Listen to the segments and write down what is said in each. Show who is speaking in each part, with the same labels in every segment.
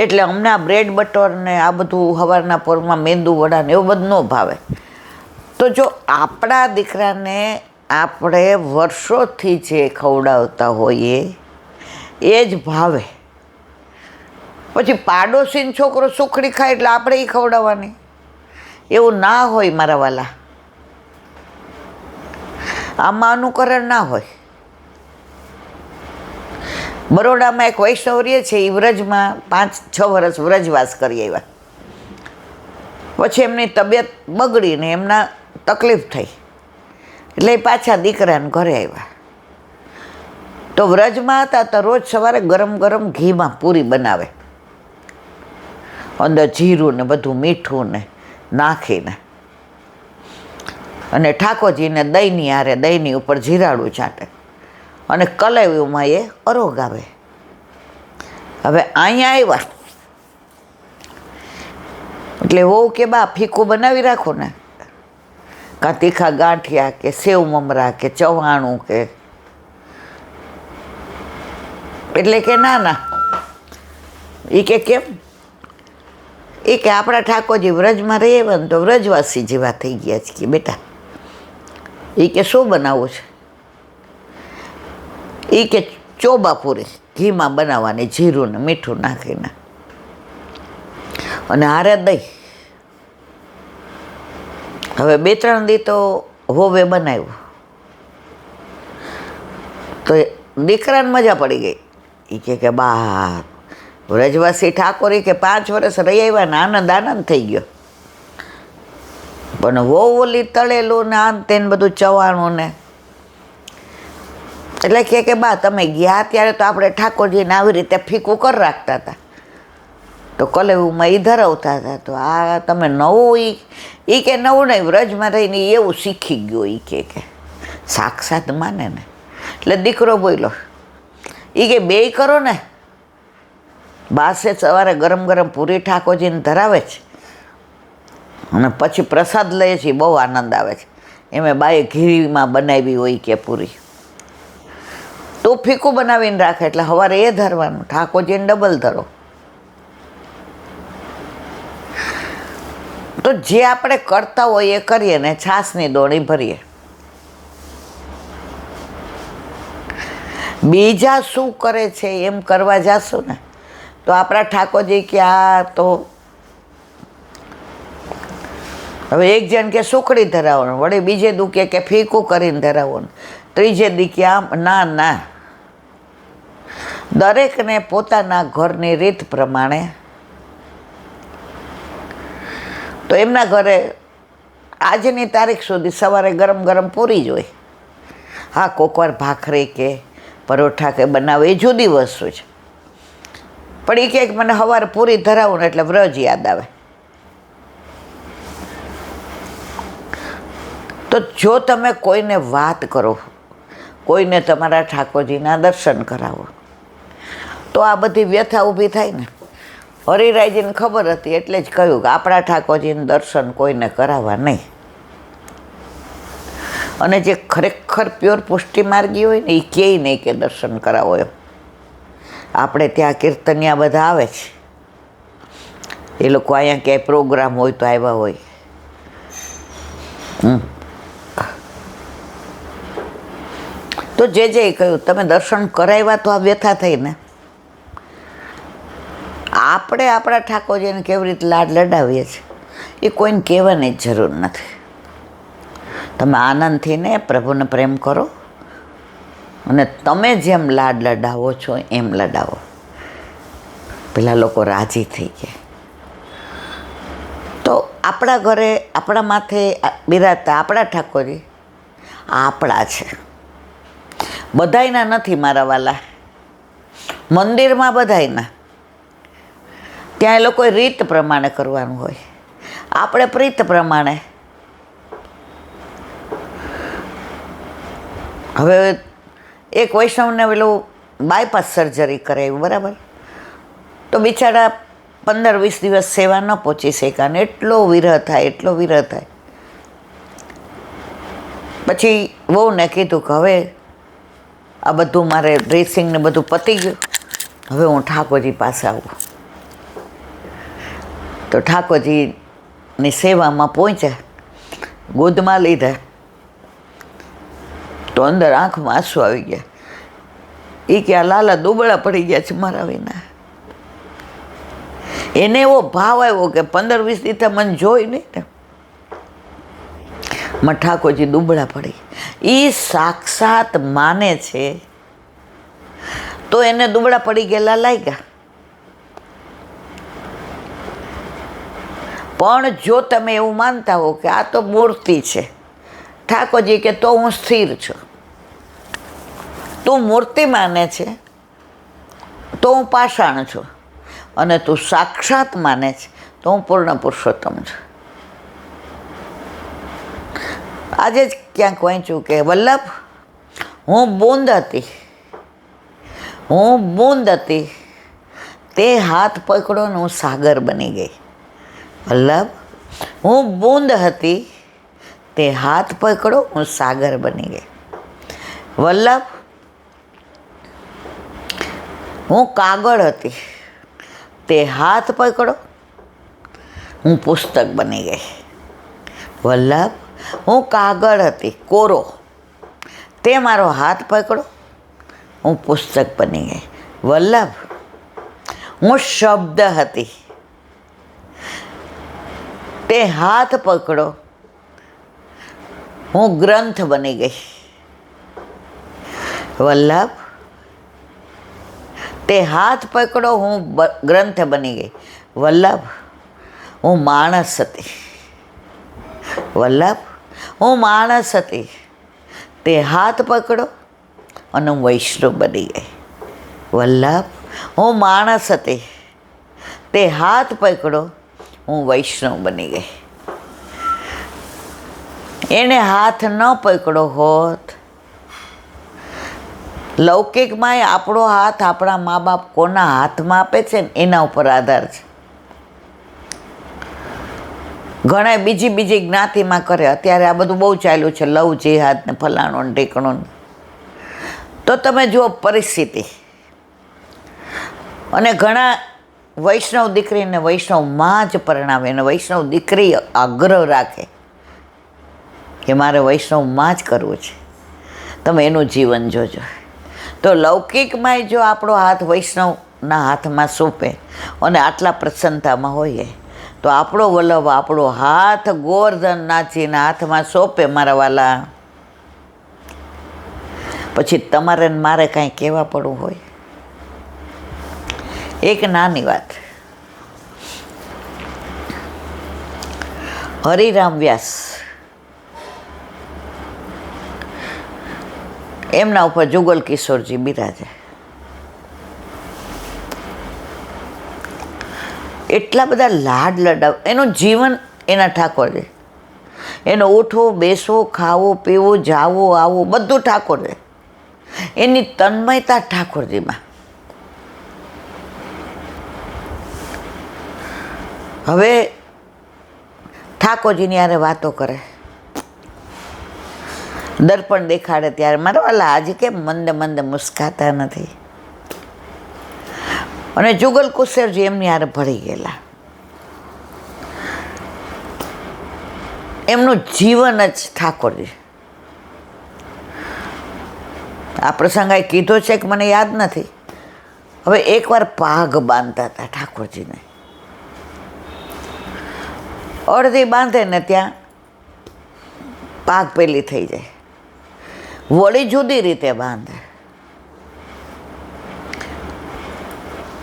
Speaker 1: એટલે અમને આ બ્રેડ બટર ને આ બધું સવારના પોરમાં મેંદુ વડા ને એવું બધું ન ભાવે. તો જો આપણા દીકરાને આપણે વર્ષોથી જે ખવડાવતા હોઈએ એ જ ભાવે. પછી પાડોશીનો છોકરો સુખડી ખાય એટલે આપણે એ ખવડાવવાની, એવું ના હોય મારા વાલા. આમાં અનુકરણ ના હોય. બરોડામાં એક વૈષ્ણવ રહે છે, એ વ્રજમાં 5-6 વર્ષ વ્રજવાસ કરી આવ્યા. પછી એમની તબિયત બગડીને એમના તકલીફ થઈ એટલે એ પાછા દીકરાને ઘરે આવ્યા. તો વ્રજમાં હતા તો રોજ સવારે ગરમ ગરમ ઘીમાં પૂરી બનાવે, અંદર જીરું ને બધું મીઠું ને નાખીને, અને ઠાકોરજીને દહીંની હારે દહીંની ઉપર જીરાડું છાંટે અને કલેવીમાં એ અરોગાવે. હવે અહીંયા આવ્યા એટલે વહુ કે બા ફીકું બનાવી રાખો ને, કાં તીખા ગાંઠિયા કે સેવ મમરા કે ચવાણું કે. એટલે કે ના ના, એ કે કેમ? એ કે આપણા ઠાકોરજી વ્રજમાં રહીએ ને તો વ્રજવાસી જેવા થઈ ગયા છે કે બેટા. એ કે શું બનાવવું છે? એ કે ચોબાપુરી ઘીમાં બનાવવાની, જીરું ને મીઠું નાખીને અને હારે દહીં. હવે 2-3 દી તો હોવે બનાવ્યું તો દીકરાને મજા પડી ગઈ. એ કે બા વ્રજવાસી ઠાકોર કે 5 વર્ષ રહી આવ્યા ને આનંદ આનંદ થઈ ગયો. પણ વહુ ઓલી તળેલું ને આન તેને બધું ચવાણું ને, એટલે કે બા તમે ગયા ત્યારે તો આપણે ઠાકોરજીને આવી રીતે ફીકું કરી રાખતા હતા, તો કલેવુંમાં એ ધરાવતા હતા. તો આ તમે નવું એ કે નવું નહીં, વ્રજમાં રહીને એવું શીખી ગયો. એ કે સાક્ષાત માને ને. એટલે દીકરો બોલ્યો, એ કે બેય કરો ને. બાસે સવારે ગરમ ગરમ પૂરી ઠાકોરજીને ધરાવે છે અને પછી પ્રસાદ લઈએ છીએ, બહુ આનંદ આવે છે. એમાં બાએ ઘીમાં બનાવી હોય કે પૂરી, તો ફીકું બનાવીને રાખે એટલે સવારે એ ધરવાનું, ઠાકોરજીને ડબલ ધરો. તો જે આપણે કરતા હોઈએ એ કરીએ ને છાસની દોણી ભરીએ. બીજા શું કરે છે એમ કરવા જાશું ને તો આપણા ઠાકોરજી કે આ તો હવે એક જણ કે સુખડી ધરાવવાનું, વળી બીજે દુખે કે ફીકું કરીને ધરાવવાનું, ત્રીજે દી કે આમ. ના ના, દરેકને પોતાના ઘરની રીત પ્રમાણે. તો એમના ઘરે આજની તારીખ સુધી સવારે ગરમ ગરમ પૂરી જ હોય. હા, કોકવાર ભાખરી કે પરોઠા કે બનાવે એ જુદી વસ્તુ છે, પણ એ કહે મને સવારે પૂરી ધરાવું ને એટલે વ્રજ યાદ આવે. તો જો તમે કોઈને વાત કરો, કોઈને તમારા ઠાકોરજીના દર્શન કરાવો, તો આ બધી વ્યથા ઊભી થાય ને. હરિરાયજીને ખબર હતી એટલે જ કહ્યું કે આપણા ઠાકોરજીને દર્શન કોઈને કરાવવા નહીં. અને જે ખરેખર પ્યોર પુષ્ટિ માર્ગી હોય ને એ કહે નહીં કે દર્શન કરાવો એમ. આપણે ત્યાં કીર્તનિયા બધા આવે છે, એ લોકો અહીંયા ક્યાંય પ્રોગ્રામ હોય તો આવ્યા હોય. તો જે કહ્યું તમે દર્શન કરાવ્યા તો આ વ્યથા થઈ ને. આપણે આપણા ઠાકોરજીને કેવી રીતે લાડ લડાવીએ છીએ એ કોઈને કહેવાની જ જરૂર નથી. તમે આનંદથી ને પ્રભુને પ્રેમ કરો અને તમે જેમ લાડ લડાવો છો એમ લડાવો. પેલા લોકો રાજી થઈ ગયા. તો આપણા ઘરે આપણા માથે બિરાજતા આપણા ઠાકોરજી આપણા છે, બધાયના નથી મારા વાલા. મંદિરમાં બધાયના, ત્યાં એ લોકોએ રીત પ્રમાણે કરવાનું હોય, આપણે પ્રીત પ્રમાણે. હવે એક વૈષ્ણવને પેલું બાયપાસ સર્જરી કરાવી, બરાબર, તો બિચારા 15-20 દિવસ સેવા ન પહોંચી શક્યા ને એટલો વિરહ થાય, એટલો વિરહ થાય. પછી વહુને કીધું કે હવે આ બધું મારે ડ્રેસિંગ ને બધું પતી ગયું, હવે હું ઠાકોરજી પાસે આવું. તો ઠાકોરજીની સેવામાં પહોંચ્યા, ગોદમાં લીધા તો અંદર આંખમાં આંસુ આવી ગયા. એ કે આ લાલા દુબળા પડી ગયા છે મારા વિના. એને એવો ભાવ આવ્યો કે 15-20 દીધા મને જોઈ નહીં ને માં ઠાકોરજી દુબળા પડી. એ સાક્ષાત માને છે તો એને દુબળા પડી ગયેલા લાગ્યા. પણ જો તમે એવું માનતા હો કે આ તો મૂર્તિ છે, ઠાકોરજી કે તો હું સ્થિર છું, તું મૂર્તિ માને છે તો હું પાષાણ છું, અને તું સાક્ષાત માને છે તો હું પૂર્ણ પુરુષોત્તમ છું. આજે જ ક્યાંક વાંચ્યું કે વલ્લભ હું બૂંદ હતી, હું બૂંદ હતી, તે હાથ પકડો ને હું સાગર બની ગઈ. વલ્લભ હું બૂંદ હતી, તે હાથ પકડો હું સાગર બની ગઈ. વલ્લભ હું કાગળ હતી, તે હાથ પકડો હું પુસ્તક બની ગઈ. વલ્લભ હું કાગળ હતી કોરો, તે મારો હાથ પકડો હું પુસ્તક બની ગઈ. વલ્લભ હું શબ્દ હતી, તે હાથ પકડો હું ગ્રંથ બની ગઈ. વલ્લભ તે હાથ પકડો હું ગ્રંથ બની ગઈ. વલ્લભ હું માણસ હતી, વલ્લભ હું માણસ હતી, તે હાથ પકડો અને હું વૈષ્ણવ બની ગઈ. વલ્લભ હું માણસ હતી, તે હાથ પકડો હું વૈષ્ણવ બની ગઈ. એને હાથ ન પકડો હોત, લૌકિકમાં આપણો હાથ આપણા મા બાપ કોના હાથમાં આપે છે ને એના ઉપર આધાર છે. ઘણા બીજી જ્ઞાતિમાં કરે. અત્યારે આ બધું બહુ ચાલ્યું છે, લવ જેહાદ ને ફલાણો ને ઢીકણો. તો તમે જુઓ પરિસ્થિતિ. અને ઘણા વૈષ્ણવ દીકરીને વૈષ્ણવમાં જ પરણાવે, અને વૈષ્ણવ દીકરી આગ્રહ રાખે કે મારે વૈષ્ણવમાં જ કરવું છે. તમે એનું જીવન જોજો. તો લૌકિકમાંય જો આપણો હાથ વૈષ્ણવના હાથમાં સોંપે અને આટલા પ્રસન્નતામાં હોઈએ, તો આપણો વલ્લભ આપણો હાથ ગોવર્ધન નાચીને હાથમાં સોંપે, મારા વાલા, પછી તમારે ને મારે કાંઈ કહેવા પડવું હોય. એક નાની વાત, હરિરામ વ્યાસ એમના ઉપર જુગલ કિશોરજી બિરાજે. એટલા બધા લાડ લડાવ, એનું જીવન એના ઠાકોરજી, એનો ઉઠવું બેસવું ખાવું પીવું જાવું આવવું બધું ઠાકોરજી, એની તન્મયતા ઠાકોરજીમાં. હવે ઠાકોરજીની યારે વાતો કરે, દર્પણ દેખાડે ત્યારે મારા વાલા આજે કેમ મંદ મંદ મુસ્કાતા નથી. અને જુગલ કિશોરજી એમની યારે ભળી ગયેલા. એમનું જીવન જ ઠાકોરજી. આ પ્રસંગ આ કીધો છે કે મને યાદ નથી. હવે એકવાર પાઘ બાંધતા હતા ઠાકોરજીને. અડધી બાંધે ને ત્યાં પાઘ પેલી થઈ જાય, વળી જુદી રીતે બાંધે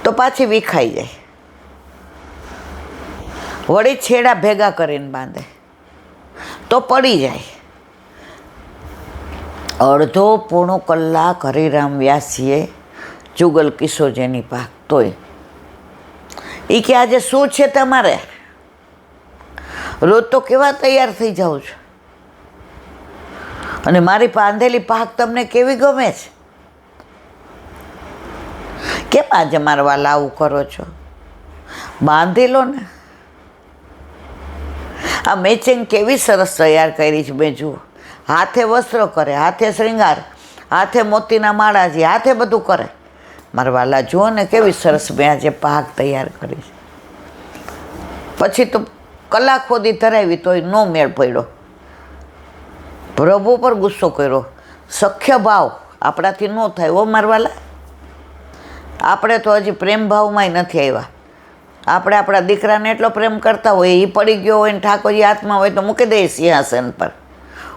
Speaker 1: તો પાછી વિખાઈ જાય, વળી છેડા ભેગા કરીને બાંધે તો પડી જાય. અડધો પોણો કલાક હરિરામ વ્યાસીએ જુગલ કિશોરજીની પાક તોય એ કે આજે શું છે તમારે, રોજ તો કેવા તૈયાર થઈ જાઉં છું, અને મારી બાંધેલી પાક તમને કેવી ગમે છે, કેમ આજે મારા વાલા આવું કરો છો, બાંધી લો ને. આ મેચિંગ કેવી સરસ તૈયાર કરી છે મેં જુઓ. હાથે વસ્ત્રો કરે, હાથે શ્રૃંગાર, હાથે મોતીના માળાજી, હાથે બધું કરે. મારા વાલા જુઓ ને કેવી સરસ મેં આજે પાક તૈયાર કરી છે. પછી તો કલાક સુધી ધરાવી તોય નો મેળ પડ્યો. પ્રભુ પર ગુસ્સો કર્યો. સખ્ય ભાવ આપણાથી ન થાય ઓ મારવાલા. આપણે તો હજી પ્રેમ ભાવમાંય નથી આવ્યા. આપણે આપણા દીકરાને એટલો પ્રેમ કરતા હોય, એ પડી ગયો હોય ને ઠાકોરજી હાથમાં હોય તો મૂકી દઈએ સિંહાસન પર.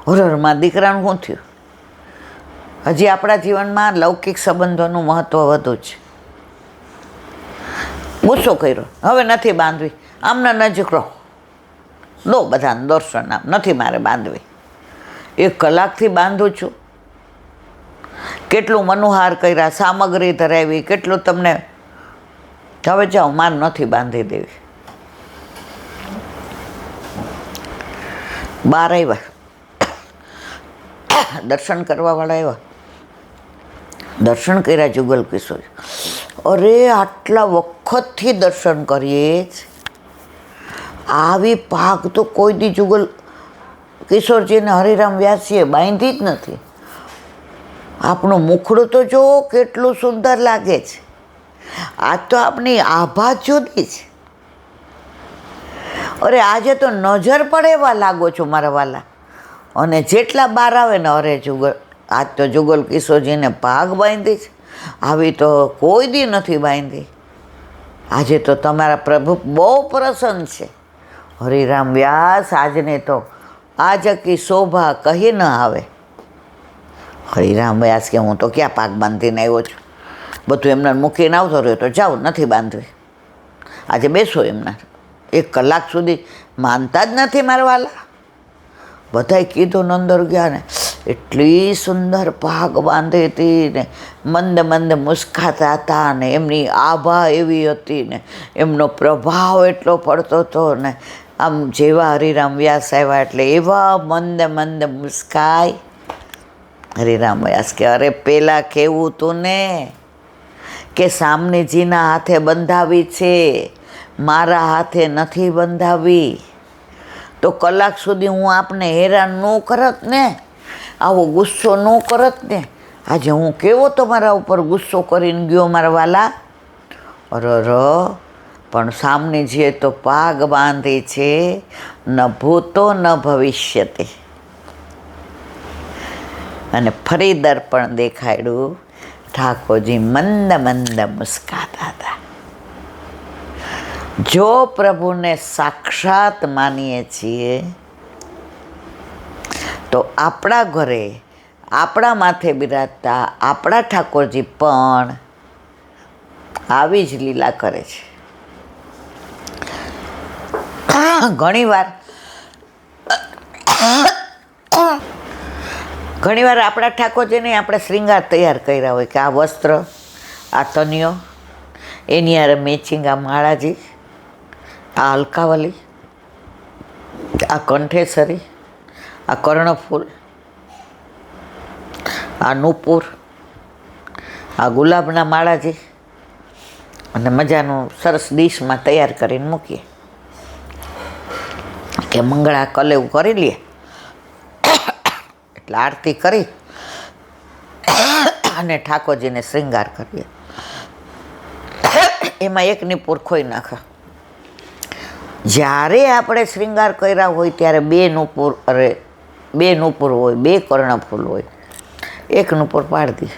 Speaker 1: હોરમાં દીકરાનું શું થયું? હજી આપણા જીવનમાં લૌકિક સંબંધોનું મહત્ત્વ વધુ છે. ગુસ્સો કર્યો, હવે નથી બાંધવી, આમના નજીક રહો, દો બધાને દર્શન, આમ નથી મારે બાંધવી. 1 કલાકથી બાંધું છું. કેટલું મનોહાર કર્યા, સામગ્રી ધરાવી, કેટલું તમને. હવે જાઓ, માર નથી બાંધી દેવી. બહાર આવ્યા, દર્શન કરવાવાળા આવ્યા, દર્શન કર્યા જુગલ કિશોર. અરે આટલા વખતથી દર્શન કરીએ જ, આવી પાક તો કોઈ દી જુગલ કિશોરજીને હરિરામ વ્યાસીએ બાંધી જ નથી. આપણું મુખડું તો જો કેટલું સુંદર લાગે છે. આજ તો આપણી આભા જુદી છે. અરે આજે તો નજર પડે એવા લાગો છો મારા વાલા. અને જેટલા બહાર આવે ને, અરે જુગલ, આજ તો જુગલ કિશોરજીને પાગ બાંધી છે, આવી તો કોઈ દી નથી બાંધી. આજે તો તમારા પ્રભુ બહુ પ્રસન્ન છે. હરિરામ વ્યાસ આજને તો આજ કી શોભા કહી ન આવે. હરિરામ વ્યાસ કે હું તો ક્યાં પાક બાંધીને આવ્યો છું, બધું એમને મૂકીને આવતો રહ્યો, તો જાઓ નથી બાંધવી. આજે બેસો એમના. 1 કલાક સુધી માનતા જ નથી મારા વાલા. બધાએ કીધું ને અંદર ગયા ને, એટલી સુંદર પાગ બાંધી હતી ને, મંદ મંદ મુસ્કાતા હતા ને, એમની આભા એવી હતી ને, એમનો પ્રભાવ એટલો પડતો હતો ને. આમ જેવા હરિરામ વ્યાસ આવ્યા એટલે એવા મંદ મંદ મુસ્કાય. હરિરામ વ્યાસ કે અરે પેલા કેવું તું ને કે સામનેજીના હાથે બંધાવી છે, મારા હાથે નથી બંધાવી, તો કલાક સુધી હું આપને હેરાન ન કરત ને, આવો ગુસ્સો ન કરત ને. આજે હું કેવો તમારા ઉપર ગુસ્સો કરીને ગયો મારા વાલા. અરર, પણ સામનેજીએ તો પાગ બાંધી છે, ન ભૂતો ન ભવિષ્યતે. અને ફરી દર્પણ દેખાડ્યું. ઠાકોરજી મંદ મંદ મુસ્કાતા હતા. જો પ્રભુને સાક્ષાત માનીએ છીએ તો આપણા ઘરે આપણા માથે બિરાજતા આપણા ઠાકોરજી પણ આવી જ લીલા કરે છે. ઘણીવાર આપણા ઠાકોરજીને આપણે શ્રૃંગાર તૈયાર કર્યા હોય કે આ વસ્ત્ર, આ તનિયો, એની યારે મેચિંગ આ માળાજી, આ હલકાવલી, આ કંઠેસરી, આ કર્ણફૂલ, આ નૂપુર, આ ગુલાબના માળાજી, અને મજાનું સરસ ડીશમાં તૈયાર કરીને મૂકીએ કે મંગળા કલેવું કરી લઈએ. એટલે આરતી કરી અને ઠાકોરજીને શ્રૃંગાર કરીએ. એમાં એક નૂપુર ખોઈ નાખે. જ્યારે આપણે શ્રૃંગાર કર્યા હોય ત્યારે 2 નૂપુર, અરે 2 નૂપુર હોય, 2 કર્ણફૂલ હોય, 1 નૂપુર પાડી દઈએ.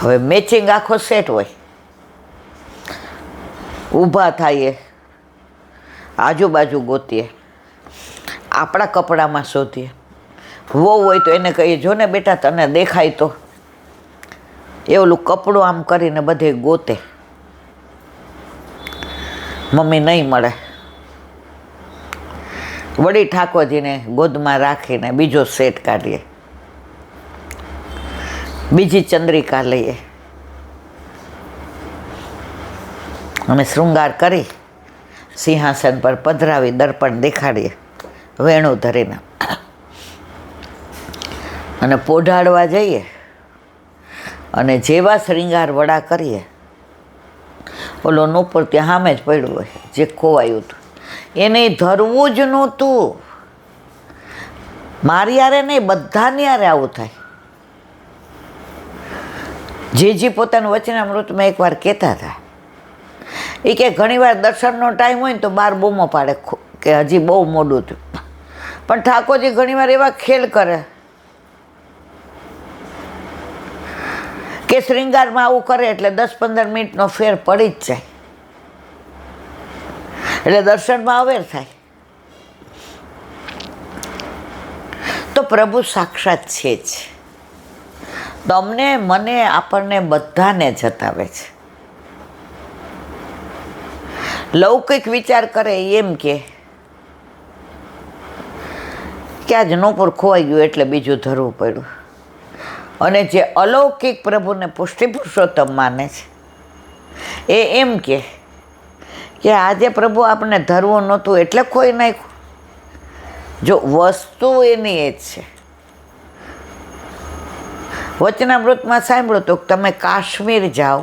Speaker 1: હવે મેચિંગ આખો સેટ હોય. ઊભા થઈએ, આજુબાજુ ગોતીએ, આપણા કપડામાં શોધીએ. વહુ હોય તો એને કહીએ, જો ને બેટા તને દેખાય તો. એ ઓલું કપડું આમ કરીને બધે ગોતે. મમ્મી નહીં મળે. વળી ઠાકોરજીને ગોદમાં રાખીને બીજો સેટ કાઢીએ, બીજી ચંદ્રિકા લઈએ અને શૃંગાર કરી સિંહાસન પર પધરાવી દર્પણ દેખાડીએ, વેણું ધરીને અને પોઢાડવા જઈએ. અને જેવા શ્રૃંગાર વડા કરીએ, ઓલો નૂપુર ત્યાં સામે જ પડ્યું હોય જે ખોવાયું હતું, એને ધરવું જ નહોતું. મારી યારે નહીં, બધાની યારે આવું થાય. જે પોતાનું વચનામૃતમાં એકવાર કહેતા હતા એ કે ઘણીવાર દર્શનનો ટાઈમ હોય ને તો બહાર બૂમો પાડે કે હજી બહુ મોડું થયું, પણ ઠાકોરજી ઘણીવાર એવા ખેલ કરે કે શ્રૃંગારમાં આવું કરે એટલે 10-15 મિનિટનો ફેર પડી જ જાય, એટલે દર્શનમાં અવેર થાય. તો પ્રભુ સાક્ષાત છે જ, તમને મને આપણને બધાને જતાવે છે. લૌકિક વિચાર કરે એમ કે આજ નોપુર ખોવાઈ ગયું એટલે બીજું ધરવું પડ્યું, અને જે અલૌકિક પ્રભુને પુષ્ટિ પુરુષોત્તમ માને છે એ એમ કે આજે પ્રભુ આપણને ધરવું નહોતું એટલે ખોઈ નાખ્યું. જો વસ્તુ એની એ જ છે. વચનામૃતમાં સાંભળો તો તમે કાશ્મીર જાઓ,